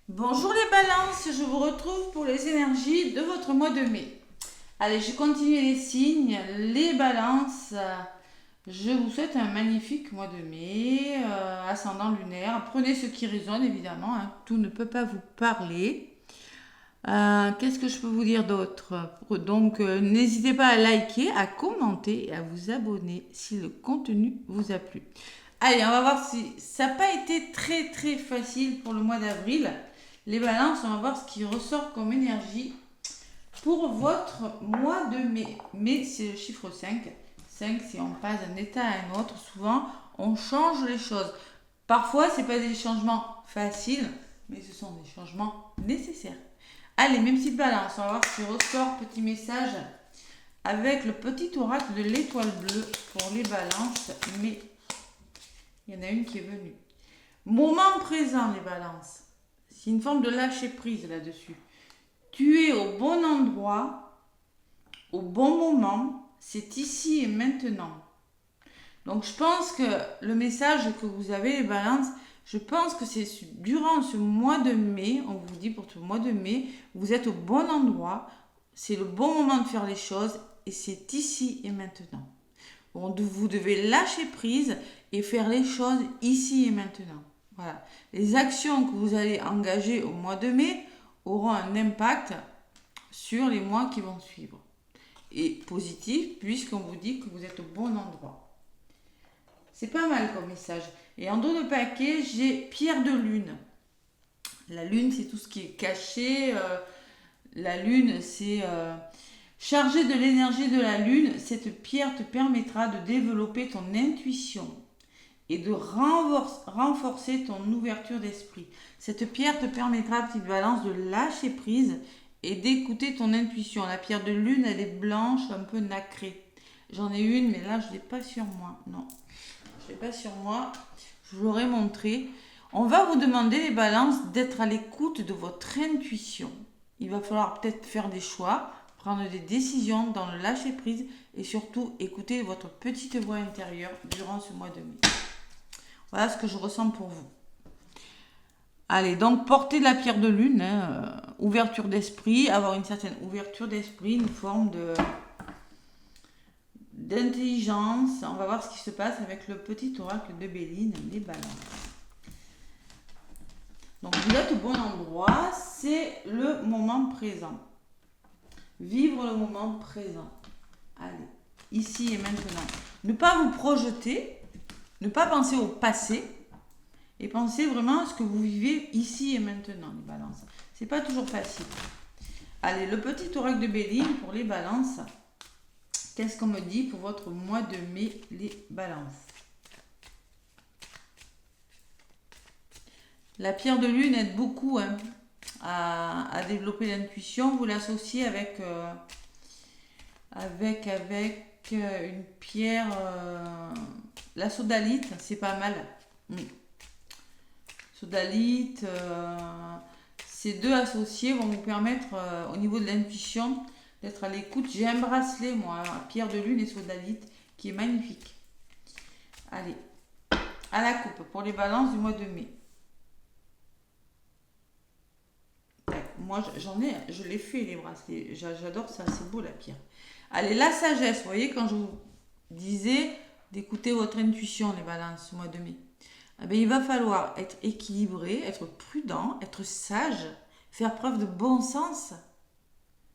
Bonjour les balances, je vous retrouve pour les énergies de votre mois de mai. Allez, je continue les signes. Les balances, je vous souhaite un magnifique mois de mai, ascendant lunaire. Prenez ce qui résonne évidemment, hein. Tout ne peut pas vous parler. Qu'est-ce que je peux vous dire d'autre? Donc, n'hésitez pas à liker, à commenter et à vous abonner si le contenu vous a plu. Allez, on va voir si ça n'a pas été très facile pour le mois d'avril. Les balances, on va voir ce qui ressort comme énergie pour votre mois de mai. Mai, c'est le chiffre 5. 5, si on passe d'un état à un autre, souvent, on change les choses. Parfois, ce n'est pas des changements faciles, mais ce sont des changements nécessaires. Allez, même petite balance, on va voir ce qui ressort, petit message, avec le petit oracle de l'étoile bleue pour les balances. Mais il y en a une qui est venue. Moment présent, les balances. C'est une forme de lâcher prise là-dessus. Tu es au bon endroit, au bon moment, c'est ici et maintenant. Donc je pense que le message que vous avez, les balances, je pense que c'est durant ce mois de mai, on vous dit pour tout le mois de mai, vous êtes au bon endroit, c'est le bon moment de faire les choses et c'est ici et maintenant. Vous devez lâcher prise et faire les choses ici et maintenant. Voilà. Les actions que vous allez engager au mois de mai auront un impact sur les mois qui vont suivre. Et positif, puisqu'on vous dit que vous êtes au bon endroit. C'est pas mal comme message. Et en dos de paquet, j'ai pierre de lune. La lune, c'est tout ce qui est caché. La lune, c'est chargé de l'énergie de la lune. Cette pierre te permettra de développer ton intuition et de renforcer ton ouverture d'esprit. Cette pierre te permettra, petite balance, de lâcher prise et d'écouter ton intuition. La pierre de lune, elle est blanche, un peu nacrée. J'en ai une, mais là, je ne l'ai pas sur moi. Non, je ne l'ai pas sur moi. Je vous l'aurais montré. On va vous demander, les balances, d'être à l'écoute de votre intuition. Il va falloir peut-être faire des choix, prendre des décisions dans le lâcher prise et surtout écouter votre petite voix intérieure durant ce mois de mai. Voilà ce que je ressens pour vous. Allez, donc porter de la pierre de lune, hein, ouverture d'esprit, avoir une certaine ouverture d'esprit, une forme d'intelligence. On va voir ce qui se passe avec le petit oracle de Béline, les balances. Donc vous êtes au bon endroit, c'est le moment présent. Vivre le moment présent. Allez, ici et maintenant. Ne pas vous projeter, ne pas penser au passé et penser vraiment à ce que vous vivez ici et maintenant, les balances. C'est pas toujours facile. Allez, le petit oracle de Béline pour les balances. Qu'est-ce qu'on me dit pour votre mois de mai, les balances? La pierre de lune aide beaucoup, hein, à développer l'intuition. Vous l'associez avec une pierre, la sodalite, c'est pas mal. Sodalite, ces deux associés vont vous permettre au niveau de l'intuition d'être à l'écoute. J'ai un bracelet, moi, pierre de lune et sodalite, qui est magnifique. Allez, à la coupe pour les balances du mois de mai. Moi, je l'ai fait les bracelets. J'adore ça, c'est beau la pierre. Allez, la sagesse, vous voyez, quand je vous disais d'écouter votre intuition, les balances, ce mois de mai. Eh bien, il va falloir être équilibré, être prudent, être sage, faire preuve de bon sens,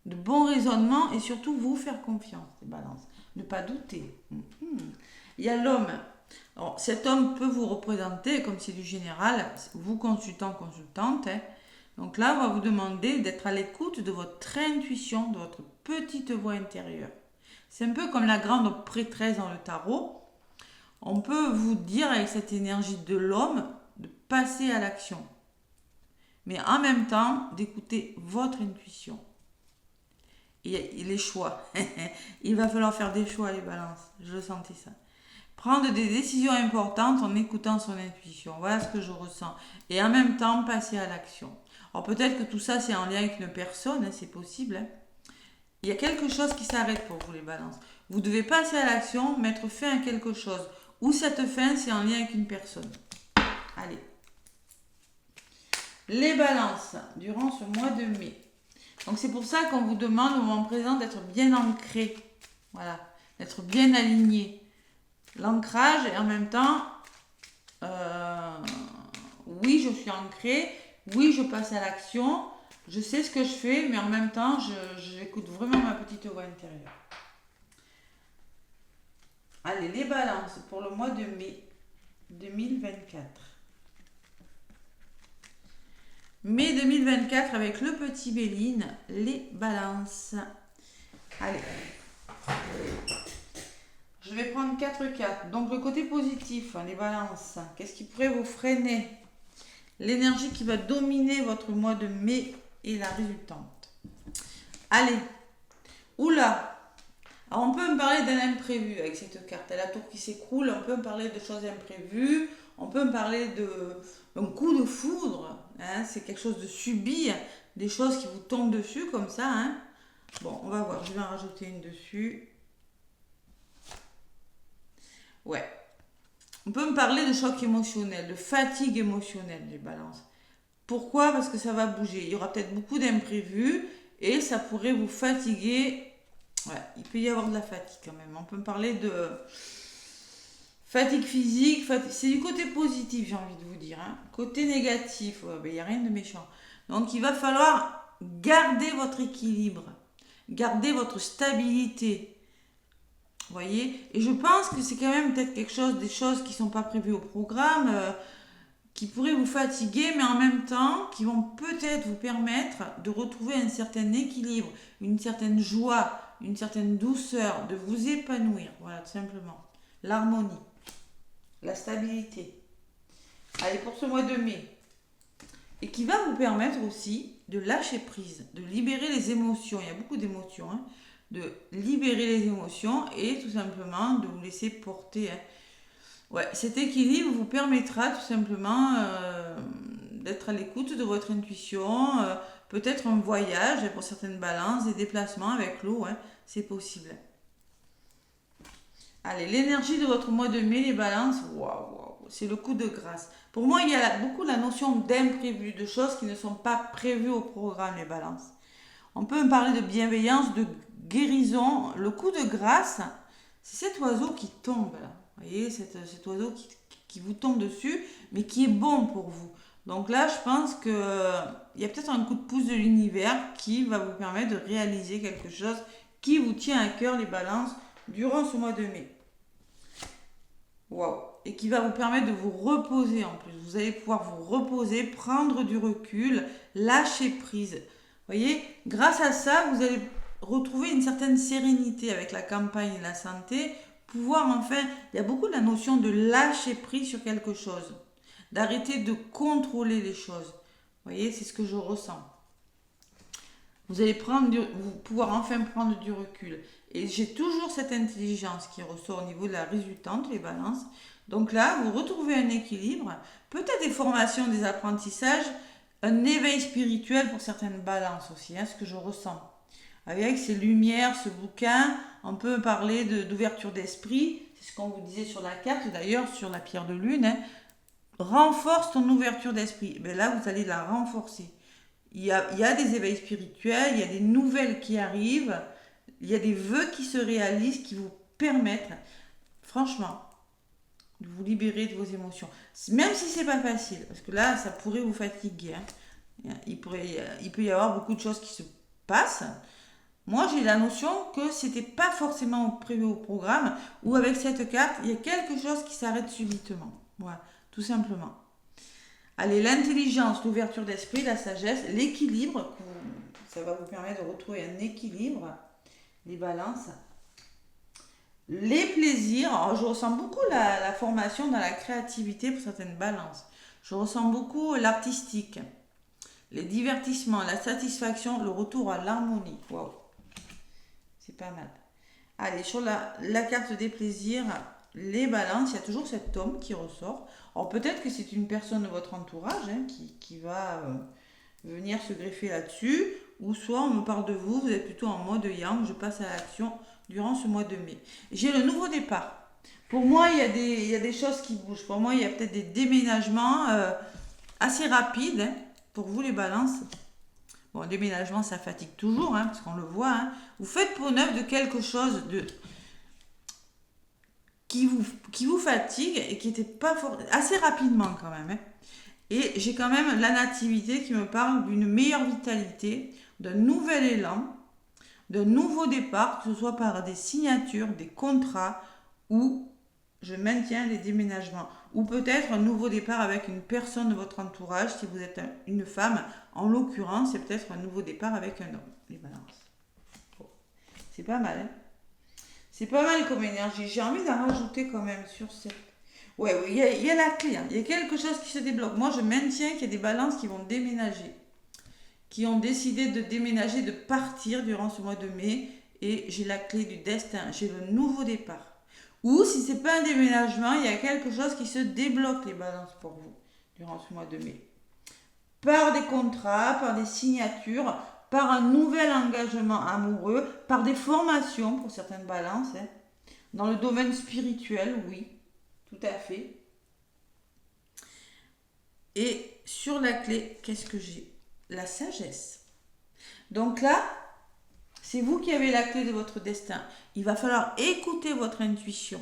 de bon raisonnement et surtout vous faire confiance, les balances. Ne pas douter. Il y a l'homme. Alors, cet homme peut vous représenter, comme c'est du général, vous consultant, consultante. Hein. Donc là, on va vous demander d'être à l'écoute de votre intuition, de votre petite voix intérieure. C'est un peu comme la grande prêtresse dans le tarot. On peut vous dire avec cette énergie de l'homme de passer à l'action. Mais en même temps, d'écouter votre intuition. Et les choix. Il va falloir faire des choix, les balances. Je sentais ça. Prendre des décisions importantes en écoutant son intuition. Voilà ce que je ressens. Et en même temps, passer à l'action. Alors peut-être que tout ça, c'est en lien avec une personne, hein, c'est possible. Hein. Il y a quelque chose qui s'arrête pour vous, les balances. Vous devez passer à l'action, mettre fin à quelque chose. Ou cette fin, c'est en lien avec une personne. Allez. Les balances, durant ce mois de mai. Donc c'est pour ça qu'on vous demande au moment présent d'être bien ancré. Voilà, d'être bien aligné. L'ancrage et en même temps, oui, je suis ancré, oui, je passe à l'action, je sais ce que je fais, mais en même temps, j'écoute vraiment ma petite voix intérieure. Allez, les balances pour le mois de mai 2024. Mai 2024 avec le petit Béline, les balances. Allez. Je vais prendre 4 cartes. Donc le côté positif, les balances. Qu'est-ce qui pourrait vous freiner? L'énergie qui va dominer votre mois de mai et la résultante. Allez. Oula. Alors on peut me parler d'un imprévu avec cette carte. La tour qui s'écroule, on peut me parler de choses imprévues. On peut me parler d'un coup de foudre. Hein, c'est quelque chose de subi. Des choses qui vous tombent dessus comme ça. Hein. Bon, on va voir. Je vais en rajouter une dessus. Ouais. On peut me parler de choc émotionnel, de fatigue émotionnelle, les balances. Pourquoi? Parce que ça va bouger. Il y aura peut-être beaucoup d'imprévus et ça pourrait vous fatiguer. Ouais, il peut y avoir de la fatigue quand même. On peut me parler de fatigue physique. C'est du côté positif, j'ai envie de vous dire. Hein. Côté négatif, il n'y a rien de méchant. Donc il va falloir garder votre équilibre, garder votre stabilité. Vous voyez? Et je pense que c'est quand même peut-être des choses qui ne sont pas prévues au programme, qui pourraient vous fatiguer, mais en même temps, qui vont peut-être vous permettre de retrouver un certain équilibre, une certaine joie, une certaine douceur, de vous épanouir. Voilà, tout simplement. L'harmonie, la stabilité. Allez, pour ce mois de mai. Et qui va vous permettre aussi de lâcher prise, de libérer les émotions. Il y a beaucoup d'émotions, hein. De libérer les émotions et tout simplement de vous laisser porter. Hein. Ouais, cet équilibre vous permettra tout simplement d'être à l'écoute de votre intuition, peut-être un voyage pour certaines balances, des déplacements avec l'eau, hein, c'est possible. Allez, l'énergie de votre mois de mai, les balances, waouh, c'est le coup de grâce. Pour moi, il y a beaucoup la notion d'imprévu, de choses qui ne sont pas prévues au programme, les balances. On peut me parler de bienveillance, de guérison. Le coup de grâce, c'est cet oiseau qui tombe là. Vous voyez, cet oiseau qui vous tombe dessus, mais qui est bon pour vous. Donc là, je pense qu'il y a peut-être un coup de pouce de l'univers qui va vous permettre de réaliser quelque chose qui vous tient à cœur, les balances, durant ce mois de mai. Waouh! Et qui va vous permettre de vous reposer en plus. Vous allez pouvoir vous reposer, prendre du recul, lâcher prise. Vous voyez, grâce à ça, vous allez retrouver une certaine sérénité avec la campagne et la santé. Pouvoir enfin, il y a beaucoup la notion de lâcher prise sur quelque chose. D'arrêter de contrôler les choses. Vous voyez, c'est ce que je ressens. Vous allez pouvoir enfin prendre du recul. Et j'ai toujours cette intelligence qui ressort au niveau de la résultante, les balances. Donc là, vous retrouvez un équilibre, peut-être des formations, des apprentissages, un éveil spirituel pour certaines balances aussi, hein, ce que je ressens. Avec ces lumières, ce bouquin, on peut parler d'ouverture d'esprit, c'est ce qu'on vous disait sur la carte, d'ailleurs sur la pierre de lune, hein. Renforce ton ouverture d'esprit. Ben là, vous allez la renforcer. Il y a des éveils spirituels, il y a des nouvelles qui arrivent, il y a des vœux qui se réalisent, qui vous permettent, franchement, de vous libérer de vos émotions. Même si c'est pas facile, parce que là, ça pourrait vous fatiguer. Hein. Il peut y avoir beaucoup de choses qui se passent. Moi, j'ai la notion que c'était pas forcément prévu au programme, ou avec cette carte, il y a quelque chose qui s'arrête subitement. Voilà, tout simplement. Allez, l'intelligence, l'ouverture d'esprit, la sagesse, l'équilibre, ça va vous permettre de retrouver un équilibre, les balances. Les plaisirs, alors je ressens beaucoup la formation dans la créativité pour certaines balances. Je ressens beaucoup l'artistique, les divertissements, la satisfaction, le retour à l'harmonie. Waouh, c'est pas mal. Allez, sur la carte des plaisirs, les balances, il y a toujours cet homme qui ressort. Alors peut-être que c'est une personne de votre entourage hein, qui va venir se greffer là-dessus. Ou soit on me parle de vous, vous êtes plutôt en mode yang, je passe à l'action durant ce mois de mai. J'ai le nouveau départ. Pour moi, il y a des choses qui bougent. Pour moi, il y a peut-être des déménagements assez rapides. Hein. pour vous les balances, bon, le déménagement, ça fatigue toujours, hein, parce qu'on le voit, hein. Vous faites peau neuve de quelque chose qui vous fatigue et qui n'était pas assez rapidement quand même, hein. Et j'ai quand même la nativité qui me parle d'une meilleure vitalité, d'un nouvel élan, d'un nouveau départ, que ce soit par des signatures, des contrats, ou je maintiens les déménagements. Ou peut-être un nouveau départ avec une personne de votre entourage, si vous êtes une femme. En l'occurrence, c'est peut-être un nouveau départ avec un homme, les balances. Bon. C'est pas mal, hein. C'est pas mal comme énergie. J'ai envie d'en rajouter quand même sur cette... Ouais, il y a la clé, hein. Il y a quelque chose qui se débloque. Moi, je maintiens qu'il y a des balances qui vont déménager, qui ont décidé de déménager, de partir durant ce mois de mai. Et j'ai la clé du destin. J'ai le nouveau départ. Ou si c'est pas un déménagement, il y a quelque chose qui se débloque, les balances, pour vous durant ce mois de mai. Par des contrats, par des signatures, par un nouvel engagement amoureux, par des formations pour certaines balances, hein. Dans le domaine spirituel, oui, tout à fait. Et sur la clé, qu'est-ce que j'ai? La sagesse. Donc là, c'est vous qui avez la clé de votre destin. Il va falloir écouter votre intuition,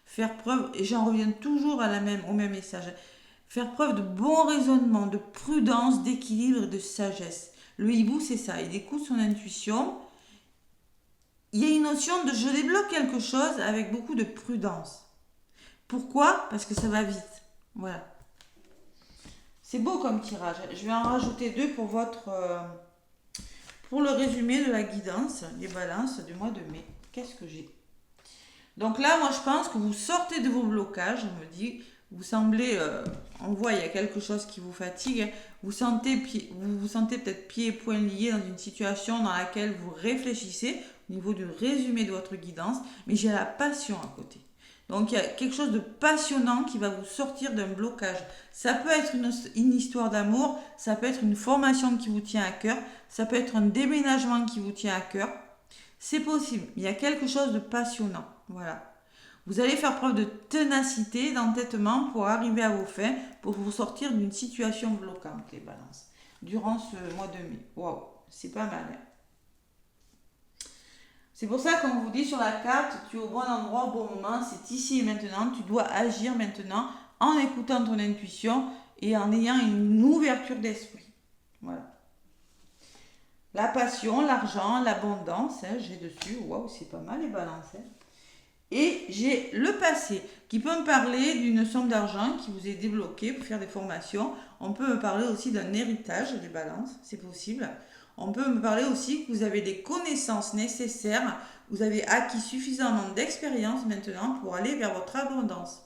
faire preuve, et j'en reviens toujours au même message, faire preuve de bon raisonnement, de prudence, d'équilibre et de sagesse. Le hibou, c'est ça, il écoute son intuition. Il y a une notion de je débloque quelque chose avec beaucoup de prudence. Pourquoi? Parce que ça va vite. Voilà. C'est beau comme tirage. Je vais en rajouter 2 pour pour le résumé de la guidance, les balances du mois de mai. Qu'est-ce que j'ai? Donc là, moi, je pense que vous sortez de vos blocages. Je me dis, vous semblez, on voit, il y a quelque chose qui vous fatigue. Vous vous sentez peut-être pieds et poings liés dans une situation dans laquelle vous réfléchissez au niveau du résumé de votre guidance, mais j'ai la passion à côté. Donc il y a quelque chose de passionnant qui va vous sortir d'un blocage. Ça peut être une histoire d'amour, ça peut être une formation qui vous tient à cœur, ça peut être un déménagement qui vous tient à cœur. C'est possible, il y a quelque chose de passionnant. Voilà. Vous allez faire preuve de ténacité, d'entêtement pour arriver à vos fins, pour vous sortir d'une situation bloquante, les balances, durant ce mois de mai. Waouh, c'est pas mal, hein. C'est pour ça qu'on vous dit sur la carte, tu es au bon endroit au bon moment, c'est ici et maintenant, tu dois agir maintenant en écoutant ton intuition et en ayant une ouverture d'esprit. Voilà. La passion, l'argent, l'abondance, hein, j'ai dessus, waouh, c'est pas mal les balances, hein. Et j'ai le passé qui peut me parler d'une somme d'argent qui vous est débloquée pour faire des formations. On peut me parler aussi d'un héritage des balances, c'est possible. On peut me parler aussi que vous avez des connaissances nécessaires, vous avez acquis suffisamment d'expérience maintenant pour aller vers votre abondance.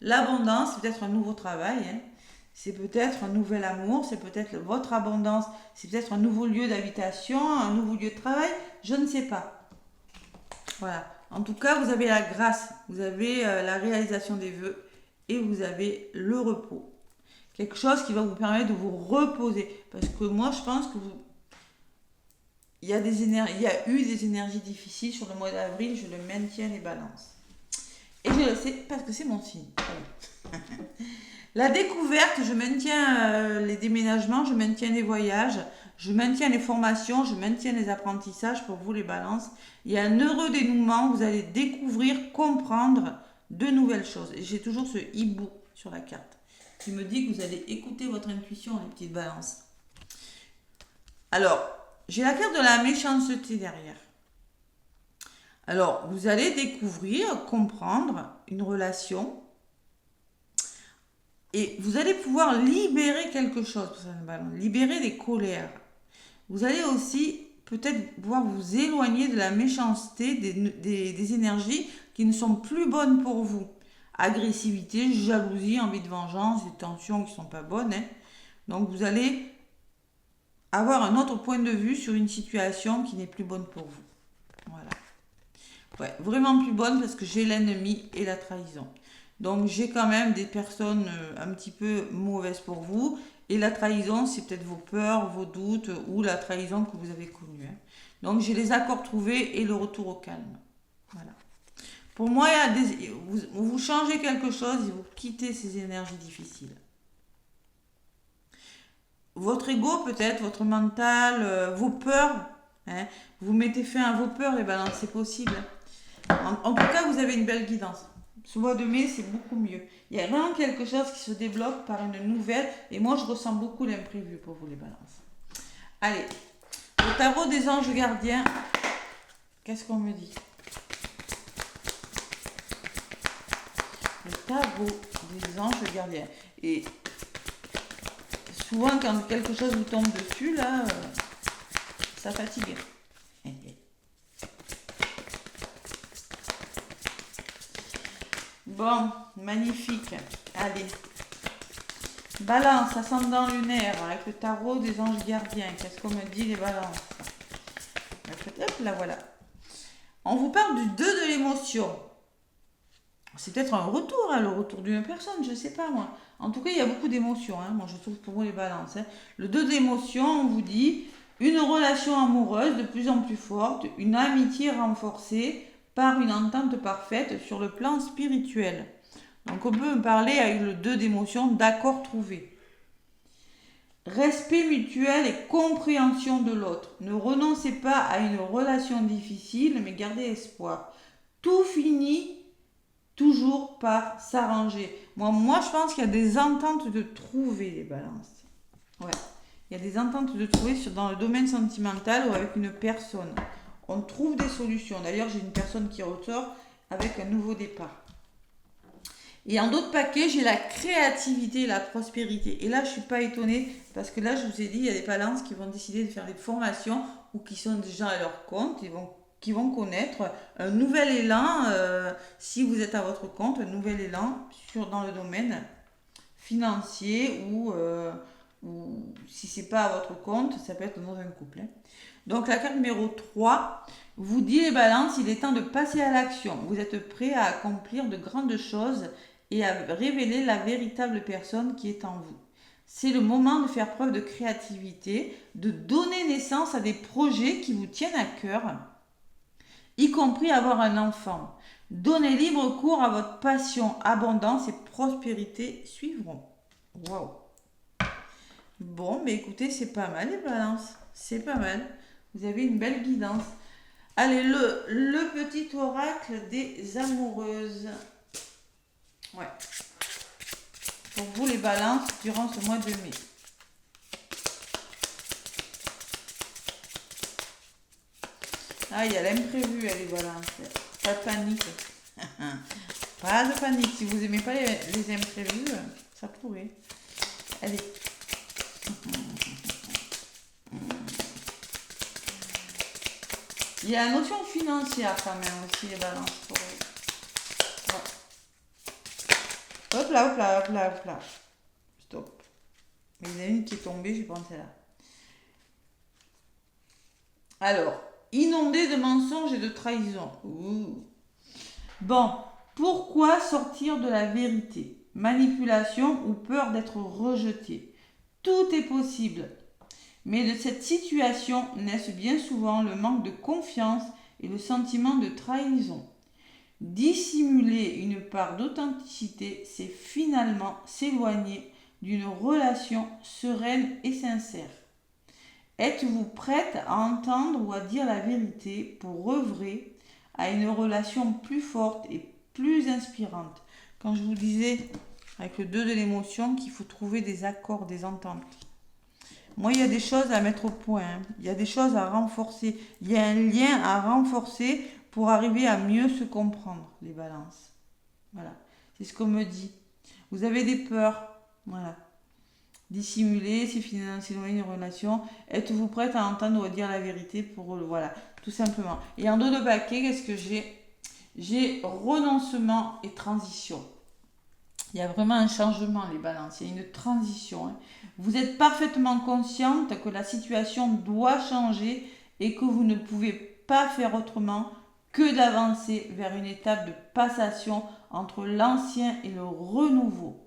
L'abondance, c'est peut-être un nouveau travail, hein. C'est peut-être un nouvel amour, c'est peut-être votre abondance, c'est peut-être un nouveau lieu d'habitation, un nouveau lieu de travail, je ne sais pas. Voilà. En tout cas, vous avez la grâce, vous avez la réalisation des vœux et vous avez le repos. Quelque chose qui va vous permettre de vous reposer. Parce que moi, je pense que il y a eu des énergies difficiles sur le mois d'avril, je le maintiens les balances. Et je le sais parce que c'est mon signe. La découverte, je maintiens les déménagements, je maintiens les voyages, je maintiens les formations, je maintiens les apprentissages pour vous les balances. Il y a un heureux dénouement, vous allez découvrir, comprendre de nouvelles choses. Et j'ai toujours ce hibou sur la carte qui me dit que vous allez écouter votre intuition, les petites balances. Alors, j'ai la carte de la méchanceté derrière. Alors, vous allez découvrir, comprendre une relation et vous allez pouvoir libérer quelque chose, libérer des colères. Vous allez aussi peut-être pouvoir vous éloigner de la méchanceté, des énergies qui ne sont plus bonnes pour vous. Agressivité, jalousie, envie de vengeance, des tensions qui ne sont pas bonnes, hein. Donc, vous allez avoir un autre point de vue sur une situation qui n'est plus bonne pour vous. Voilà. Ouais, vraiment plus bonne parce que j'ai l'ennemi et la trahison. Donc j'ai quand même des personnes un petit peu mauvaises pour vous. Et la trahison, c'est peut-être vos peurs, vos doutes ou la trahison que vous avez connue, hein. Donc j'ai les accords trouvés et le retour au calme. Voilà. Pour moi, vous changez quelque chose et vous quittez ces énergies difficiles. votre ego peut-être, votre mental, vos peurs. Hein. Vous mettez fin à vos peurs, les balances, c'est possible. En tout cas, vous avez une belle guidance. Ce mois de mai, c'est beaucoup mieux. Il y a vraiment quelque chose qui se débloque par une nouvelle. Et moi, je ressens beaucoup l'imprévu pour vous, les balances. Allez, le tarot des anges gardiens. Qu'est-ce qu'on me dit? Le tarot des anges gardiens. Et souvent, quand quelque chose vous tombe dessus, là, ça fatigue. Bon, magnifique. Allez. Balance, ascendant lunaire, avec le tarot des anges gardiens. Qu'est-ce qu'on me dit, les balances? Hop, là, voilà. On vous parle du 2 de l'émotion. C'est peut-être un retour, hein, le retour d'une personne, je ne sais pas moi. En tout cas, il y a beaucoup d'émotions, hein, moi je trouve pour vous les balances. Hein. Le 2 d'émotion, on vous dit une relation amoureuse de plus en plus forte, une amitié renforcée par une entente parfaite sur le plan spirituel. Donc on peut parler avec le 2 d'émotion d'accord trouvé. Respect mutuel et compréhension de l'autre. Ne renoncez pas à une relation difficile, mais gardez espoir. Tout finit toujours par s'arranger. Moi, je pense qu'il y a des ententes de trouver, les balances. Ouais. Il y a des ententes de trouver dans le domaine sentimental ou avec une personne. On trouve des solutions. D'ailleurs, j'ai une personne qui ressort avec un nouveau départ. Et en d'autres paquets, j'ai la créativité et la prospérité. Et là, je ne suis pas étonnée parce que là, je vous ai dit, il y a des balances qui vont décider de faire des formations ou qui sont déjà à leur compte. Qui vont connaître un nouvel élan, si vous êtes à votre compte, un nouvel élan dans le domaine financier ou si ce n'est pas à votre compte, ça peut être dans un couple. Hein. Donc la carte numéro 3 vous dit les balances, il est temps de passer à l'action. Vous êtes prêts à accomplir de grandes choses et à révéler la véritable personne qui est en vous. C'est le moment de faire preuve de créativité, de donner naissance à des projets qui vous tiennent à cœur, y compris avoir un enfant. Donnez libre cours à votre passion, abondance et prospérité suivront. Waouh! Bon, mais écoutez, c'est pas mal les balances. C'est pas mal. Vous avez une belle guidance. Allez, le petit oracle des amoureuses. Ouais. Pour vous les balances durant ce mois de mai. Ah, il y a l'imprévu, les balances. Pas de panique. Pas de panique. Si vous n'aimez pas les imprévus, ça pourrait. Allez. Il y a la notion financière quand même aussi, les balances. Pour eux. Ouais. Hop là, hop là, hop là, hop là. Stop. Mais il y en a une qui est tombée, j'ai pensé là. Alors, inondé de mensonges et de trahisons. Ouh. Bon, pourquoi sortir de la vérité? Manipulation ou peur d'être rejeté? Tout est possible. Mais de cette situation naissent bien souvent le manque de confiance et le sentiment de trahison. Dissimuler une part d'authenticité, c'est finalement s'éloigner d'une relation sereine et sincère. Êtes-vous prête à entendre ou à dire la vérité pour œuvrer à une relation plus forte et plus inspirante? Quand je vous disais, avec le 2 de l'émotion, qu'il faut trouver des accords, des ententes. Moi, il y a des choses à mettre au point. Hein. Il y a des choses à renforcer. Il y a un lien à renforcer pour arriver à mieux se comprendre, les balances. Voilà. C'est ce qu'on me dit. Vous avez des peurs. Voilà. Dissimuler, c'est s'éloigner une relation. Êtes-vous prête à entendre ou à dire la vérité pour... Voilà, tout simplement. Et en dos de paquet, qu'est-ce que j'ai? J'ai renoncement et transition. Il y a vraiment un changement, les balances. Il y a une transition. Hein. Vous êtes parfaitement consciente que la situation doit changer et que vous ne pouvez pas faire autrement que d'avancer vers une étape de passation entre l'ancien et le renouveau.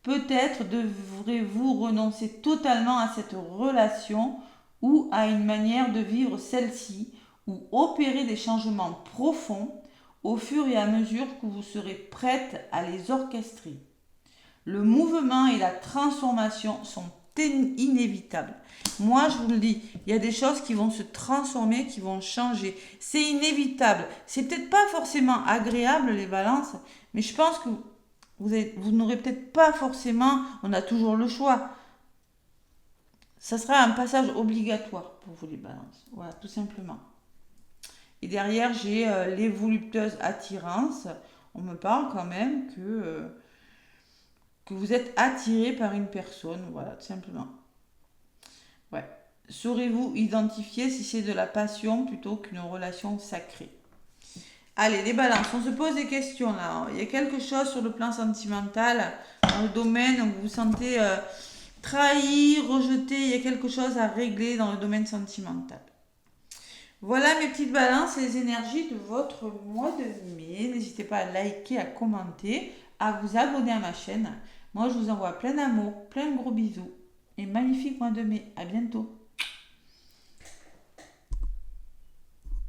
Peut-être devrez-vous renoncer totalement à cette relation ou à une manière de vivre celle-ci ou opérer des changements profonds au fur et à mesure que vous serez prête à les orchestrer. Le mouvement et la transformation sont inévitable. Moi, je vous le dis, il y a des choses qui vont se transformer, qui vont changer. C'est inévitable. C'est peut-être pas forcément agréable, les balances, mais je pense que vous n'aurez peut-être pas forcément, on a toujours le choix. Ça sera un passage obligatoire pour vous, les balances. Voilà, tout simplement. Et derrière, j'ai les voluptueuses attirances. On me parle quand même que vous êtes attiré par une personne. Voilà, tout simplement. Ouais. Saurez-vous identifier si c'est de la passion plutôt qu'une relation sacrée? Allez, les balances, on se pose des questions là. Il y a quelque chose sur le plan sentimental, dans le domaine où vous vous sentez trahi, rejeté. Il y a quelque chose à régler dans le domaine sentimental. Voilà mes petites balances, les énergies de votre mois de mai. N'hésitez pas à liker, à commenter, à vous abonner à ma chaîne. Moi, je vous envoie plein d'amour, plein de gros bisous et magnifique mois de mai. À bientôt.